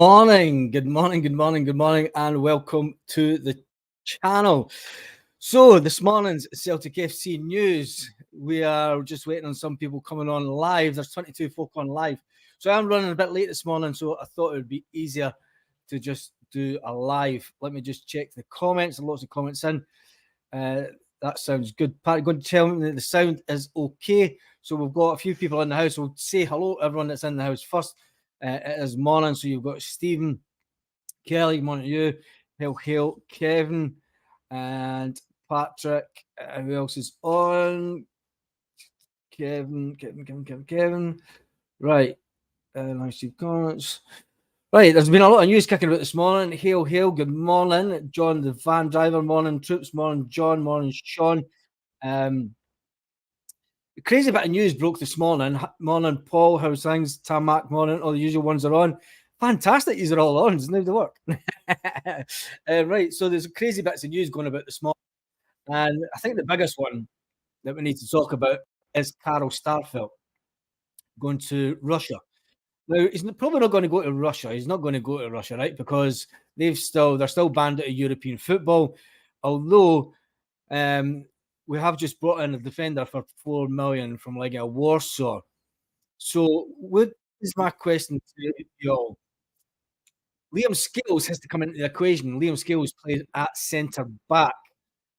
Good morning, and welcome to the channel. So, this morning's Celtic FC news. We are just waiting on some people coming on live. There's 22 folk on live. So, I'm running a bit late this morning, so I thought it would be easier to just do a live. Let me just check the comments. Lots of comments in. That sounds good. Pat, go and tell me that the sound is okay. So, we've got a few people in the house. We'll say hello to everyone that's in the house first. It is morning, so you've got Stephen, Kelly, morning to you, Hail, Kevin, and Patrick. Who else is on? Kevin. Right. Nice to see comments. Right, there's been a lot of news kicking about this morning. Hail, good morning. John, the van driver, morning. Troops, morning. John, morning. Sean. Crazy bit of news broke this morning. Morning, Paul. How's things? Tarmac, morning. All the usual ones are on. Fantastic. These are all on. Doesn't have to work. Right. So there's crazy bits of news going about this morning. And I think the biggest one that we need to talk about is Karel Starfelt going to Russia. Now, he's probably not going to go to Russia. He's not going to go to Russia, right? Because they're still banned out of European football. Although we have just brought in a defender for 4 million from Legia Warsaw. So what is my question to you all? Liam Scales has to come into the equation. Liam Scales played at centre back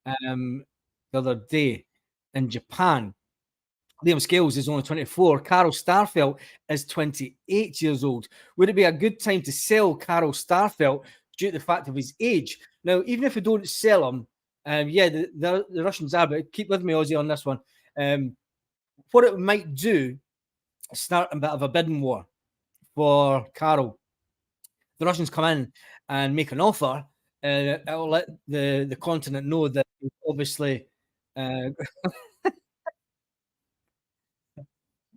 the other day in Japan. Liam Scales is only 24. Karel Starfelt is 28 years old. Would it be a good time to sell Karel Starfelt due to the fact of his age? Now, even if we don't sell him, the Russians are, but keep with me, Ozzy, on this one. What it might do is start a bit of a bidding war for Karel. The Russians come in and make an offer, it'll let the continent know that obviously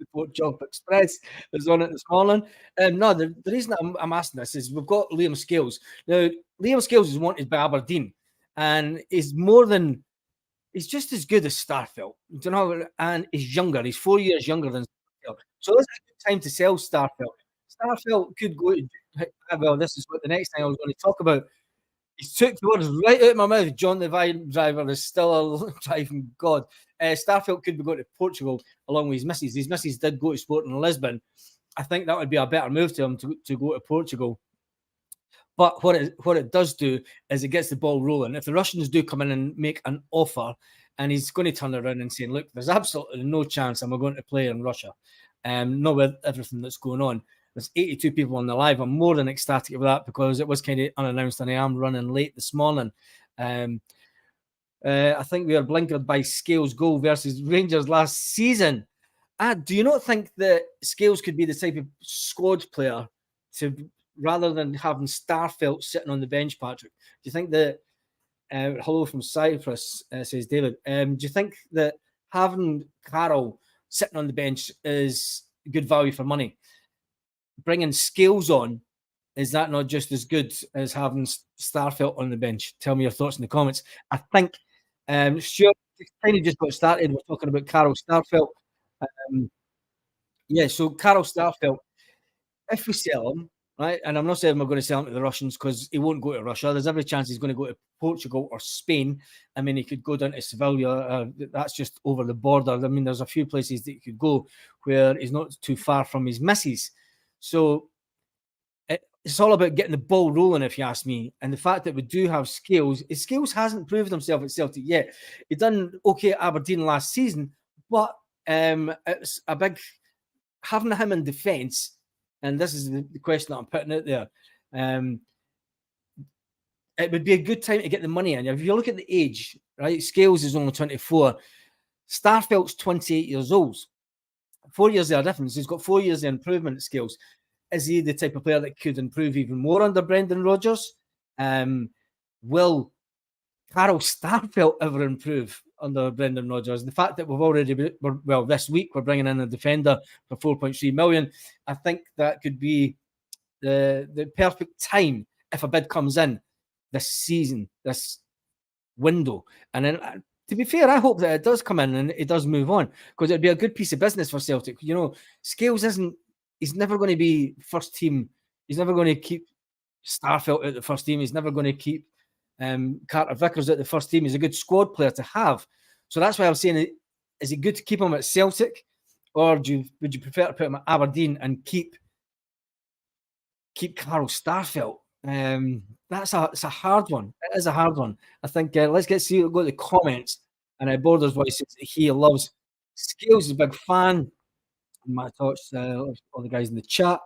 Report Job Express is on it this morning. No, the reason I'm asking this is we've got Liam Scales. Now, Liam Scales is wanted by Aberdeen, and he's just as good as Starfelt. You know, and he's younger. He's 4 years younger than Starfelt. So this is a good time to sell Starfelt. Starfelt could go to, well, this is what the next thing I was going to talk about. He took the words right out of my mouth. John the van driver is still a driving god. Starfelt could be going to Portugal along with his missus. His missus did go to Sporting Lisbon. I think that would be a better move to him to go to Portugal. But what it does do is it gets the ball rolling. If the Russians do come in and make an offer, and he's going to turn around and say, look, there's absolutely no chance I'm going to play in Russia. Not with everything that's going on. There's 82 people on the live. I'm more than ecstatic with that because it was kind of unannounced and I am running late this morning. I think we are blinkered by Scales' goal versus Rangers last season. Do you not think that Scales could be the type of squad player to, rather than having Starfelt sitting on the bench, Patrick? Do you think that, hello from Cyprus, says David, do you think that having Karel sitting on the bench is good value for money? Bringing Scales on, is that not just as good as having Starfelt on the bench? Tell me your thoughts in the comments. I think Stuart kind of just got started. We're talking about Karel Starfelt. So Karel Starfelt, if we sell him, right, and I'm not saying we're going to sell him to the Russians because he won't go to Russia. There's every chance he's going to go to Portugal or Spain. I mean, he could go down to Sevilla. That's just over the border. I mean, there's a few places that he could go where he's not too far from his missus. So it's all about getting the ball rolling, if you ask me. And the fact that we do have Scales hasn't proved himself at Celtic yet. He done okay at Aberdeen last season, but it's a big having him in defence. And this is the question that I'm putting out there. It would be a good time to get the money in. If you look at the age, right? Scales is only 24. Starfelt's 28 years old. 4 years there difference. He's got 4 years of improvement skills. Is he the type of player that could improve even more under Brendan Rodgers? Will Karel Starfelt ever improve under Brendan Rodgers? The fact that we've already, this week we're bringing in a defender for 4.3 million. I think that could be the perfect time if a bid comes in this season, this window. And then, to be fair, I hope that it does come in and it does move on because it'd be a good piece of business for Celtic. You know, Scales he's never going to be first team. He's never going to keep Starfelt at the first team. He's never going to keep Carter Vickers at the first team. He's a good squad player to have. So that's why I'm saying, is it good to keep him at Celtic, or would you prefer to put him at Aberdeen and keep Carl Starfelt? It's a hard one. It is a hard one. I think let's go to the comments. And Borders voice says he loves Scales is a big fan. My thoughts, all the guys in the chat.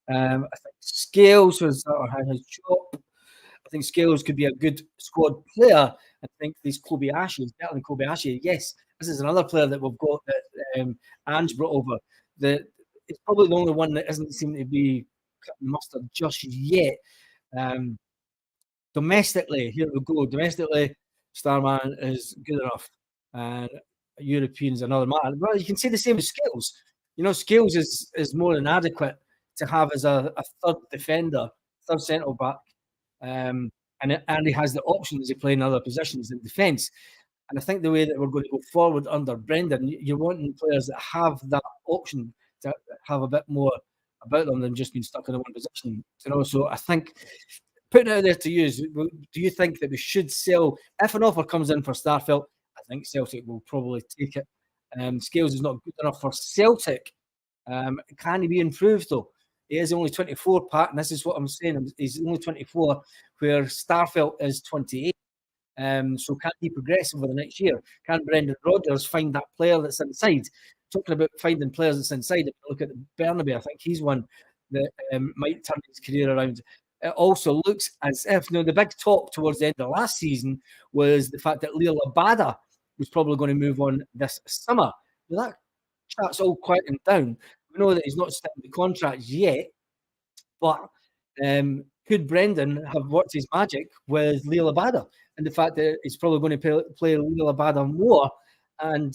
I think Scales was his chop. I think Scales could be a good squad player. I think these Kobayashi is better than Kobayashi. Yes, this is another player that we've got that Ange brought over. It's probably the only one that isn't seeming to be mustard just yet. Domestically, here we go. Domestically, Starman is good enough. And Europeans another matter. Well, you can say the same with Scales. Scales is more than adequate to have as a third defender, third centre back. And he has the options to play in other positions in defence. And I think the way that we're going to go forward under Brendan, you're wanting players that have that option to have a bit more about them than just being stuck in one position. So I think, putting it out there to you, do you think that we should sell, if an offer comes in for Starfelt? I think Celtic will probably take it. Scales is not good enough for Celtic. Can he be improved though? He is only 24, Pat, and this is what I'm saying. He's only 24, where Starfelt is 28. So can he progress over the next year? Can Brendan Rodgers find that player that's inside? Talking about finding players that's inside, if you look at Burnaby, I think he's one that might turn his career around. It also looks as if, the big talk towards the end of last season was the fact that Leo Labada was probably going to move on this summer. Now, that chat's all quieting down. We know that he's not signed the contract yet, but could Brendan have worked his magic with Leo Labada? And the fact that he's probably going to play Leo Labada more. And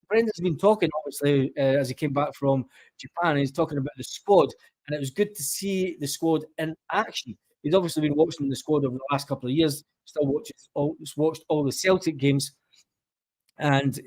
Brendan's been talking, obviously, as he came back from Japan. He's talking about the squad, and it was good to see the squad in action. He's obviously been watching the squad over the last couple of years, still watched all the Celtic games, and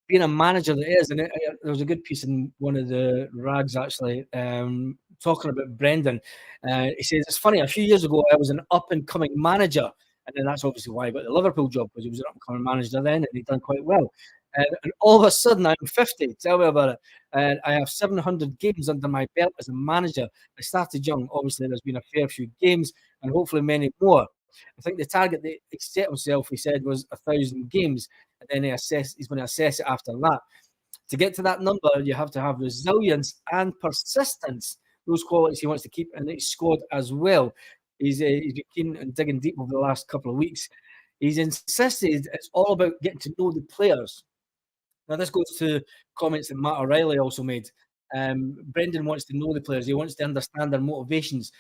being a manager that is, and there was a good piece in one of the rags actually talking about Brendan. He says, it's funny, a few years ago I was an up-and-coming manager, and then that's obviously why I got the Liverpool job, because he was an up-and-coming manager then, and he'd done quite well. And all of a sudden, I'm 50. Tell me about it. And I have 700 games under my belt as a manager. I started young. Obviously, there's been a fair few games, and hopefully many more. I think the target that he set himself, he said, was 1,000 games, and then he's going to assess it after that. To get to that number, you have to have resilience and persistence. Those qualities he wants to keep in his squad as well. He's been keen and digging deep over the last couple of weeks. He's insisted it's all about getting to know the players. Now, this goes to comments that Matt O'Reilly also made. Brendan wants to know the players. He wants to understand their motivations.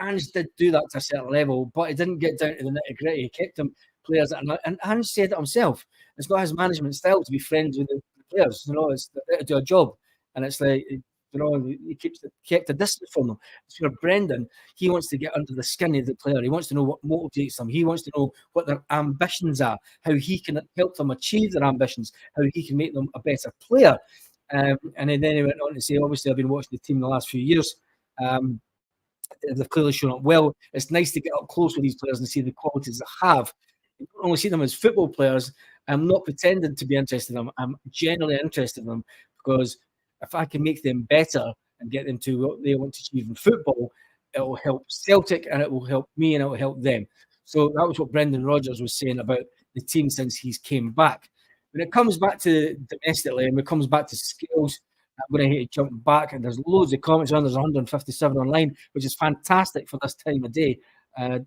Ange did do that to a certain level, but he didn't get down to the nitty-gritty. He kept them players. And Ange said it himself. It's not his management style to be friends with the players. It's to do a job. And it's like, he kept a distance from them. It's where Brendan, he wants to get under the skin of the player. He wants to know what motivates them. He wants to know what their ambitions are, how he can help them achieve their ambitions, how he can make them a better player. And then he went on to say, obviously, I've been watching the team the last few years. They've clearly shown up well. It's nice to get up close with these players and see the qualities they have. You don't only see them as football players. I'm not pretending to be interested in them. I'm genuinely interested in them, because if I can make them better and get them to what they want to achieve in football, it will help Celtic and it will help me and it will help them. So that was what Brendan Rodgers was saying about the team since he's came back. When it comes back to domestically and it comes back to skills, I'm going to hate to jump back, and there's loads of comments on. There's 157 online, which is fantastic for this time of day. Let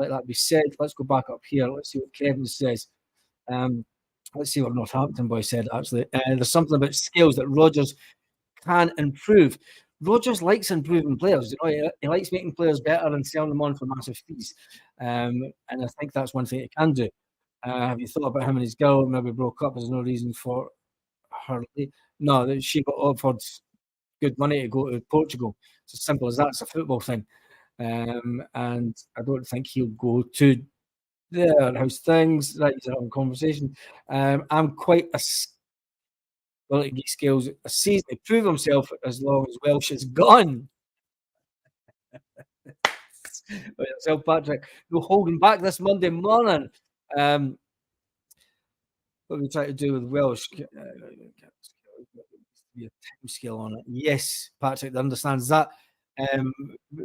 that be said. Let's go back up here. Let's see what Kevin says. Let's see what Northampton boy said, actually. There's something about skills that Rodgers can improve. Rodgers likes improving players. He likes making players better and selling them on for massive fees. And I think that's one thing he can do. Have you thought about him and his girl maybe broke up? There's no reason for her. No, she got offered good money to go to Portugal. It's as simple as that. It's a football thing. And I don't think he'll go to there. How's things? Right, he's having a conversation. I'm quite well to get skills a season to prove himself as long as Welsh is gone. With yourself, Patrick. No holding back this Monday morning. Um, what are we trying to do with Welsh? Be a time scale on it. Yes, Patrick understands that. Um,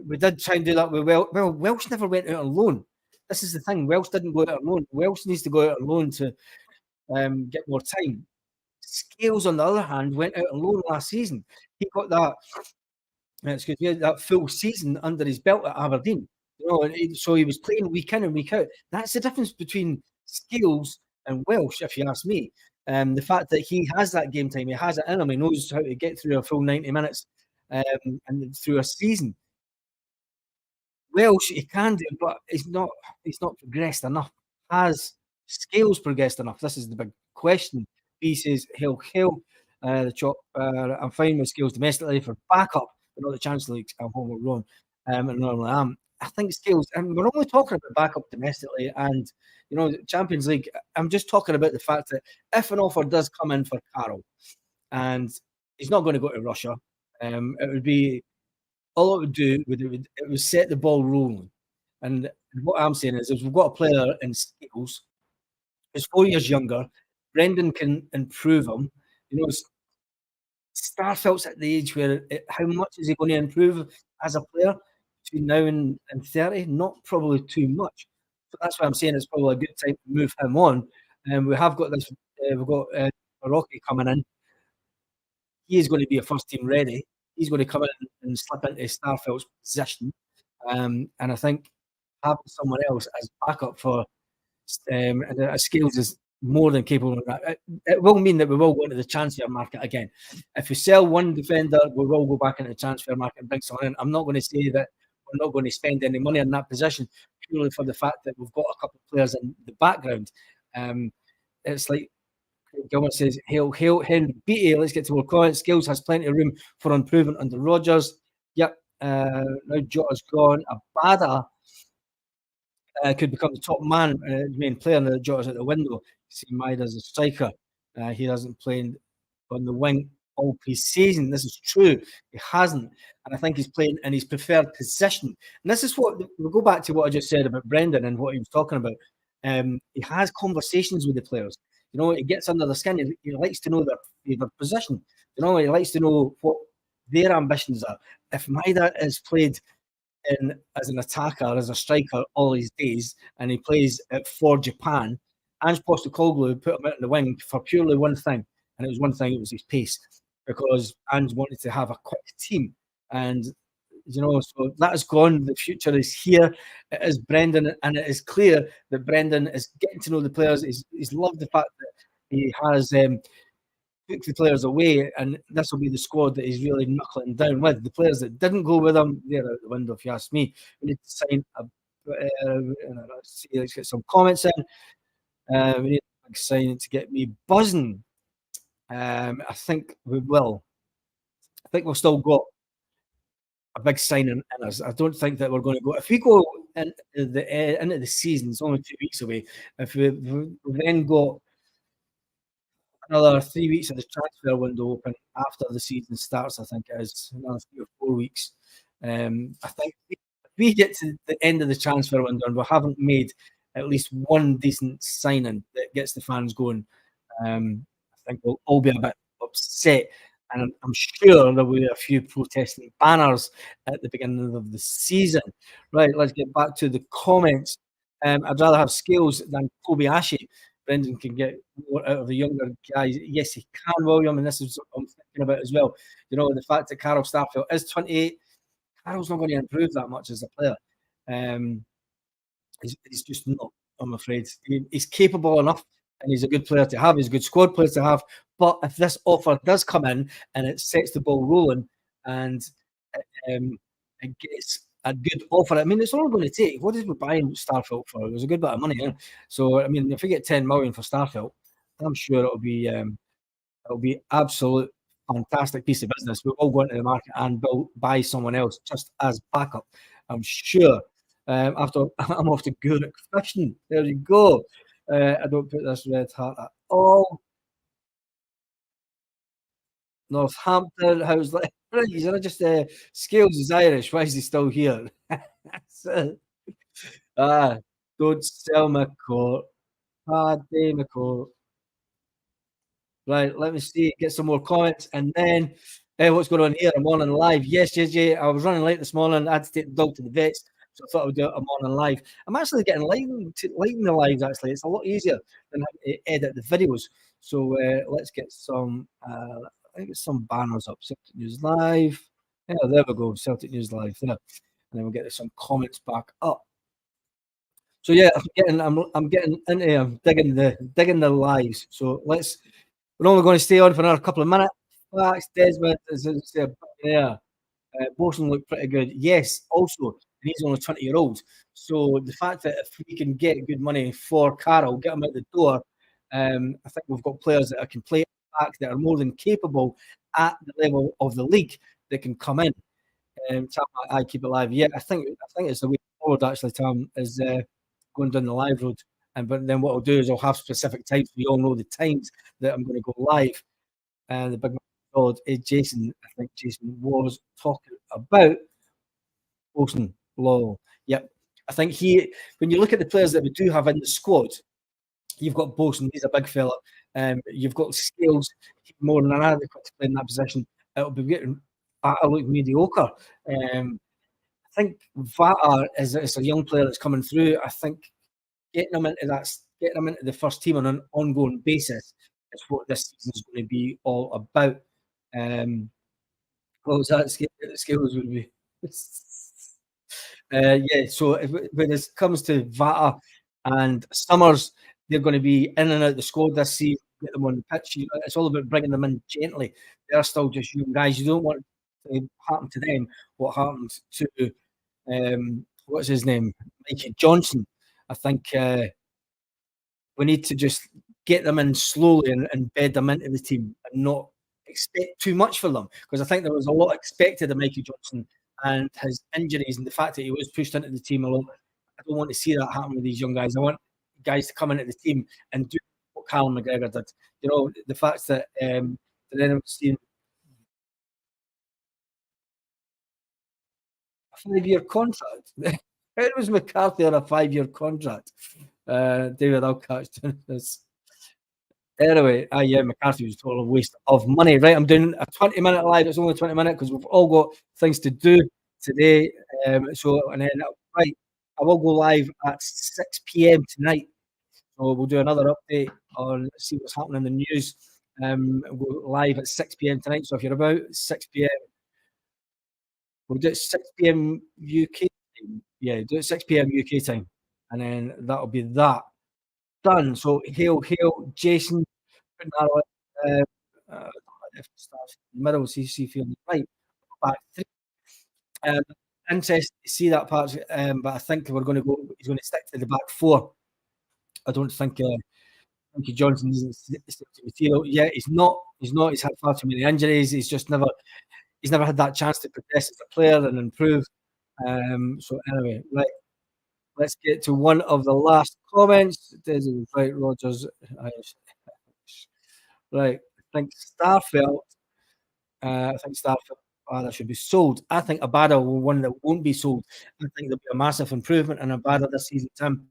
we did try and do that with Welsh never went out on loan. This is the thing. Welsh didn't go out on loan. Welsh needs to go out on loan to get more time. Scales, on the other hand, went out on loan last season. He got that excuse me, that full season under his belt at Aberdeen. You know, so he was playing week in and week out. That's the difference between Scales and Welsh, if you ask me. The fact that he has that game time, he has it in him, he knows how to get through a full 90 minutes and through a season. Welsh, he can do, but he's not progressed enough. Has Scales progressed enough? This is the big question. B says, "Hell, the chop. I'm fine with Scales domestically for backup, but not the Chancellor League. I'm home alone, and normally am. I think Scales, and we're only talking about backup domestically, and Champions League. I'm just talking about the fact that if an offer does come in for Carroll, and he's not going to go to Russia, it would be all it would do it would set the ball rolling. And what I'm saying is, if we've got a player in Scales who's 4 years younger, Brendan can improve him. You know, Starfelt's at the age where how much is he going to improve as a player between now and 30? Not probably too much. So that's why I'm saying it's probably a good time to move him on. And we have got this. We've got Rocky coming in. He is going to be a first team ready. He's going to come in and slip into Starfelt's position. And I think having someone else as backup for Scales is more than capable of that. It will mean that we will go into the transfer market again. If we sell one defender, we will go back into the transfer market and bring someone in. I'm not going to say that we're not going to spend any money in that position purely for the fact that we've got a couple of players in the background. It's like Gilmer says, hail, Henry Beattie. Let's get to more comments. Scales has plenty of room for improvement under Rodgers. Yep. Now Jota's gone. Abada could become the top main player, and Jota's out the window. See Maida's a striker. He hasn't played on the wing all pre-season. This is true. He hasn't. And I think he's playing in his preferred position. And this is what we'll go back to what I just said about Brendan and what he was talking about. He has conversations with the players. You know, he gets under the skin. He likes to know their position. You know, he likes to know what their ambitions are. If Maida is played as an attacker, as a striker all his days, and he plays for Japan, Ange Postecoglou put him out in the wing for purely one thing, and it was one thing, it was his pace, because Ange wanted to have a quick team. And so that is gone. The future is here. It is Brendan, and it is clear that Brendan is getting to know the players. He's loved the fact that he has took the players away, and this will be the squad that he's really knuckling down with. The players that didn't go with him, they're out the window, if you ask me. We need to sign let's get some comments in. We need a big sign to get me buzzing. I think we will. I think we've still got a big signing in us. I don't think that we're going to go. If we go into the season, it's only 2 weeks away. If we've then got another 3 weeks of the transfer window open after the season starts, I think it is another 3 or 4 weeks. I think if we get to the end of the transfer window and we haven't made at least one decent signing that gets the fans going, I think we'll all be a bit upset. And I'm sure there will be a few protesting banners at the beginning of the season. Right, let's get back to the comments. I'd rather have Scales than Kobayashi. Brendan can get more out of the younger guys. Yes, he can, William, and this is what I'm thinking about as well. You know, the fact that Carl Starfelt is 28, Carl's not going to improve that much as a player. He's just not, I'm afraid. He's capable enough, and he's a good player to have. He's a good squad player to have. But if this offer does come in and it sets the ball rolling and it gets a good offer, I mean, it's all going to take. What did we buy Starfelt for? It was a good bit of money. So, I mean, if we get 10 million for Starfelt, I'm sure it'll be absolute fantastic piece of business. We'll all go into the market and buy someone else just as backup. I'm sure. After I'm off to Guruk fishing. There you go. I don't put this red hat at all. Northampton, how's that? He's just Scales is Irish. Why is he still here? So, don't sell my coat. Paddy McCall. Right, let me see, get some more comments, and then what's going on here? I'm on live. Yes, yes, yeah. I was running late this morning. I had to take the dog to the vets, so I thought I would do it. I'm on live. I'm actually getting lighting the lives. Actually, it's a lot easier than having to edit the videos. So let's get some. I think it's some banners up. Celtic News Live. Yeah, there we go. Celtic News Live there, and then we'll get some comments back up. So yeah, I'm getting into digging the lives. So we're only going to stay on for another couple of minutes. Facts, Desmond is yeah. Bosun looked pretty good. Yes, also, and he's only 20-year-old. So the fact that if we can get good money for Carroll, get him out the door, I think we've got players that can play back that are more than capable at the level of the league that can come in. Tam, I keep it live. Yeah, I think it's the way forward actually. Tam is going down the live road, and but then what I'll do is I'll have specific times. We all know the times that I'm going to go live. And the big man called Jason. I think Jason was talking about Wilson Law. Yep. I think when you look at the players that we do have in the squad, you've got Bosun, he's a big fella. You've got Scales, more than inadequate to play in that position. It'll be getting I look mediocre. I think Vata is a young player that's coming through. I think getting them into the first team on an ongoing basis is what this season is going to be all about. What was that? Scales would be. Yeah, so when it comes to Vata and Summers, they're going to be in and out the squad this season, get them on the pitch. It's all about bringing them in gently. They're still just young guys. You don't want to happen to them what happened to, what's his name? Mikey Johnson. I think we need to just get them in slowly and bed them into the team and not expect too much for them, because I think there was a lot expected of Mikey Johnson and his injuries and the fact that he was pushed into the team a lot. I don't want to see that happen with these young guys. I want guys to come into the team and do what Callum McGregor did. The fact that then I'm seeing a 5-year contract. It was McCarthy on a 5-year contract. David, I'll catch this. Anyway, yeah, McCarthy was a total waste of money. Right, I'm doing a 20-minute live. It's only 20 minutes because we've all got things to do today. And then, right, I will go live at 6 p.m. tonight. So we'll do another update on see what's happening in the news. We'll go live at 6 p.m. tonight. So if you're about 6 p.m., we'll do it 6 p.m. UK time. Yeah, do it 6 p.m. UK time. And then that'll be that done. So hail, Jason. If starts in the middle, CC feeling right back three. Interesting to see that part, but I think we're going to go. He's going to stick to the back four. I don't think Frankie Johnson isn't material. Yeah, he's not. He's not. He's had far too many injuries. He's just never. He's never had that chance to progress as a player and improve. So anyway, right. Let's get to one of the last comments. There's right, Rodgers. Right, I think Starfelt. That should be sold. I think Abada will one that won't be sold. I think there'll be a massive improvement in Abada this season, Tim.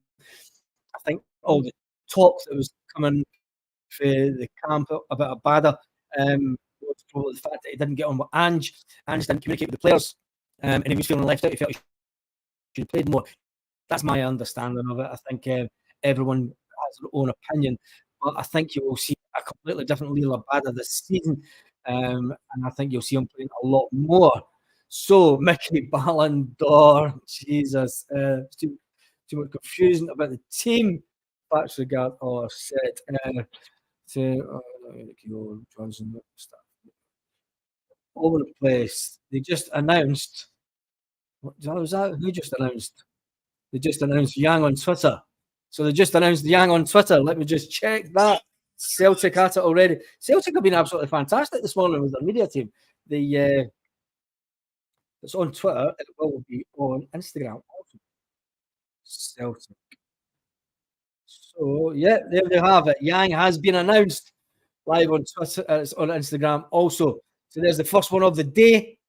I think all the talk that was coming for the camp about Abada was probably the fact that he didn't get on with Ange. Ange didn't communicate with the players, and he was feeling left out. He felt he should have played more. That's my understanding of it. I think everyone has their own opinion, but I think you will see a completely different Lila Bada this season, and I think you'll see him playing a lot more. So Mickey Ballon d'Or, Jesus, too much confusion about the team. Facts regard or said to Johnson stuff all over the place. They just announced. What was that? Who just announced? They just announced Yang on Twitter. So they just announced Yang on Twitter. Let me just check that. Celtic at it already. Celtic have been absolutely fantastic this morning with their media team. It's on Twitter. It will be on Instagram also. Celtic. So yeah, there they have it. Yang has been announced live on Twitter. It's on Instagram also. So there's the first one of the day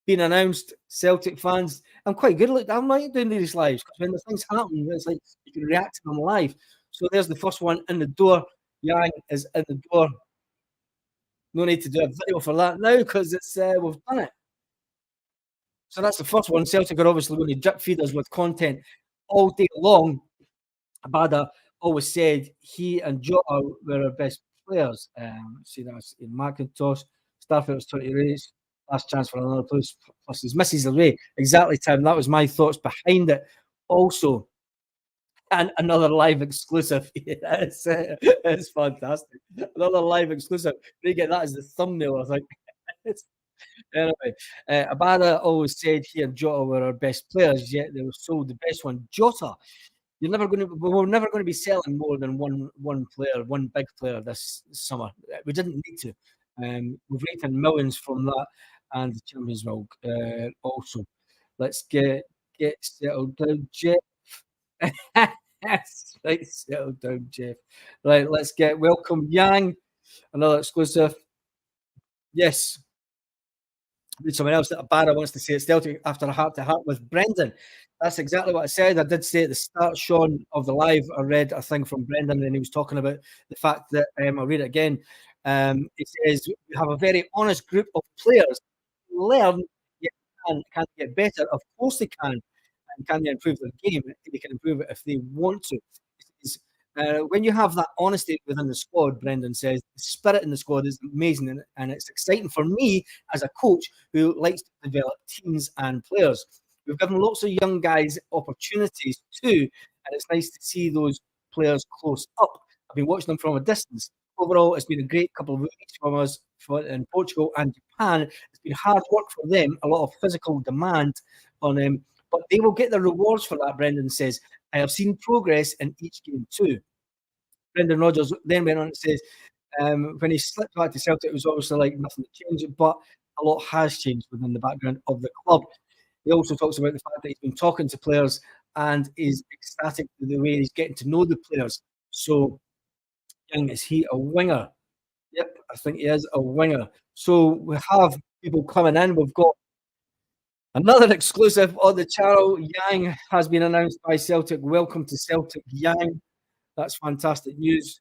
being announced. Celtic fans, I'm quite good at I'm like doing these lives because when the things happen, it's like you can react to them live. So there's the first one in the door. Yang is in the door. No need to do a video for that now because it's we've done it. So that's the first one. Celtic are obviously going to drip feed us with content all day long. Abada always said he and Jota were our best players. See, that's in Macintosh. Starfelt was 20 race. Last chance for another place. Plus his misses away. Exactly, Tim. That was my thoughts behind it. Also, and another live exclusive. Yes, it's fantastic. Another live exclusive. They get that as the thumbnail. I think. Anyway, Abada always said he and Jota were our best players, yet they were sold the best one. Jota, we're never going to be selling more than one player, one big player this summer. We didn't need to. We've rated millions from that, and the Champions will also. Let's get settled down, Jeff. Yes, right, settled down, Jeff. Right, let's get welcome Yang, another exclusive. Yes, someone else that Barra wants to say it's Celtic after a heart-to-heart with Brendan. That's exactly what I said. I did say at the start, Sean, of the live, I read a thing from Brendan and he was talking about the fact that, I'll read it again. It says, we have a very honest group of players who learn, yet can get better. Of course they can. And can they improve their game? They can improve it if they want to. When you have that honesty within the squad, Brendan says, the spirit in the squad is amazing and it's exciting for me as a coach who likes to develop teams and players. We've given lots of young guys opportunities too, and it's nice to see those players close up. I've been watching them from a distance. Overall, it's been a great couple of weeks from us in Portugal and Japan. It's been hard work for them, a lot of physical demand on them, but they will get the rewards for that, Brendan says. I have seen progress in each game too. Brendan Rodgers then went on and says, when he slipped back to Celtic, it was obviously like nothing had changed, but a lot has changed within the background of the club. He also talks about the fact that he's been talking to players and is ecstatic with the way he's getting to know the players. So, Young, is he a winger? Yep, I think he is a winger. So we have people coming in. We've got another exclusive on the channel. Yang has been announced by Celtic. Welcome to Celtic, Yang. That's fantastic news.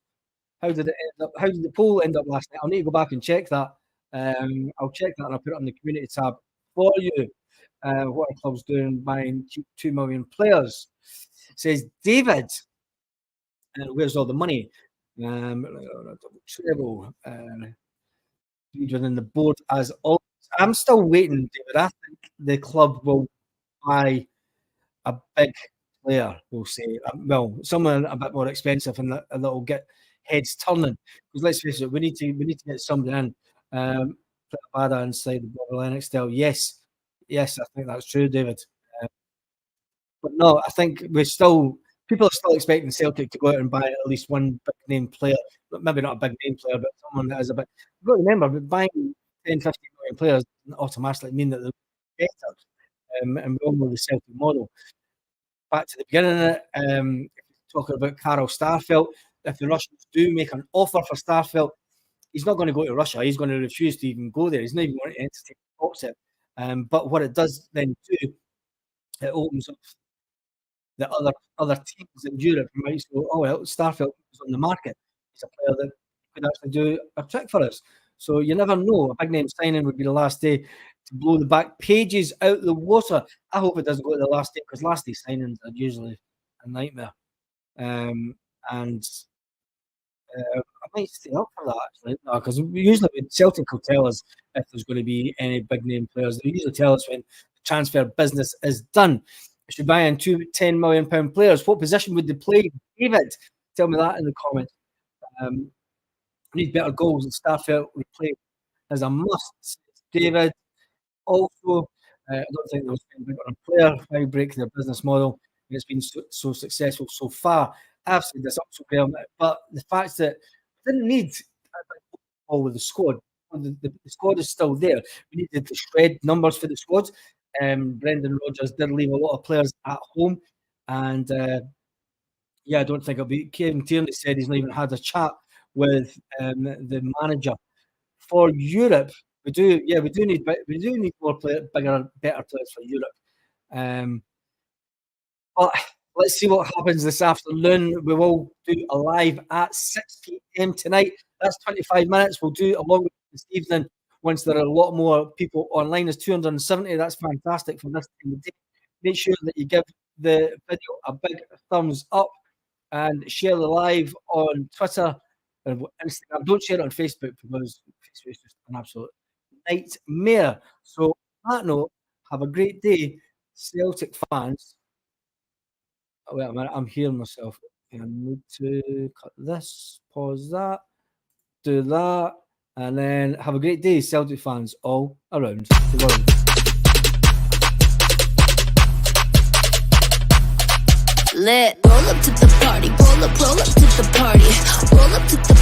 How did it end up? How did the poll end up last night? I'll need to go back and check that. I'll check that and I'll put it on the community tab for you. What are clubs doing buying 2 million players? Says David. And where's all the money? Treble. Within the board as always. I'm still waiting, David. I think the club will buy a big player, we'll say. Well, someone a bit more expensive and that will get heads turning. Because let's face it, we need to get somebody in. Put Bada inside the Bobby style. Yes, I think that's true, David. But no, I think people are still expecting Celtic to go out and buy at least one big name player. Maybe not a big name player, but someone that is a bit. You've got to remember, buying 10, 15 million players doesn't automatically mean that they're better. And we all know the Celtic model. Back to the beginning of it, talking about Karel Starfelt, if the Russians do make an offer for Starfelt, he's not going to go to Russia. He's going to refuse to even go there. He's not even going to entertain talks it. But what it does then do, it opens up the other teams in Europe who might go, oh well, Starfelt is on the market. He's a player that could actually do a trick for us. So you never know. A big name signing would be the last day to blow the back pages out the water. I hope it doesn't go to the last day because last day signings are usually a nightmare. And I might stay up for that actually, because usually when Celtic will tell us if there's going to be any big name players. They usually tell us when the transfer business is done. We should buy in two £10 million players. What position would they play? David, tell me that in the comments. Need better goals and Starfelt would play as a must. David, also, I don't think they'll spend big on a player. Why break their business model? It's been so successful so far. I've said this up to them, but the fact that we didn't need all with the squad. The squad is still there. We needed to shred numbers for the squad. Brendan Rodgers did leave a lot of players at home, and I don't think it'll be. Kevin Tierney said he's not even had a chat with the manager for Europe. We do need more bigger, better players for Europe. But let's see what happens this afternoon. We will do a live at 6 p.m. tonight. That's 25 minutes. We'll do along with this evening once there are a lot more people online. There's 270. That's fantastic for this time of day. Make sure that you give the video a big thumbs up and share the live on Twitter and Instagram. Don't share it on Facebook because Facebook is just an absolute nightmare. So, on that note, have a great day, Celtic fans. Oh, wait a minute, I'm hearing myself. I need to cut this, pause that, do that, and then have a great day, Celtic fans all around the world. Lit. Roll up to the party, roll up to the party, roll up to the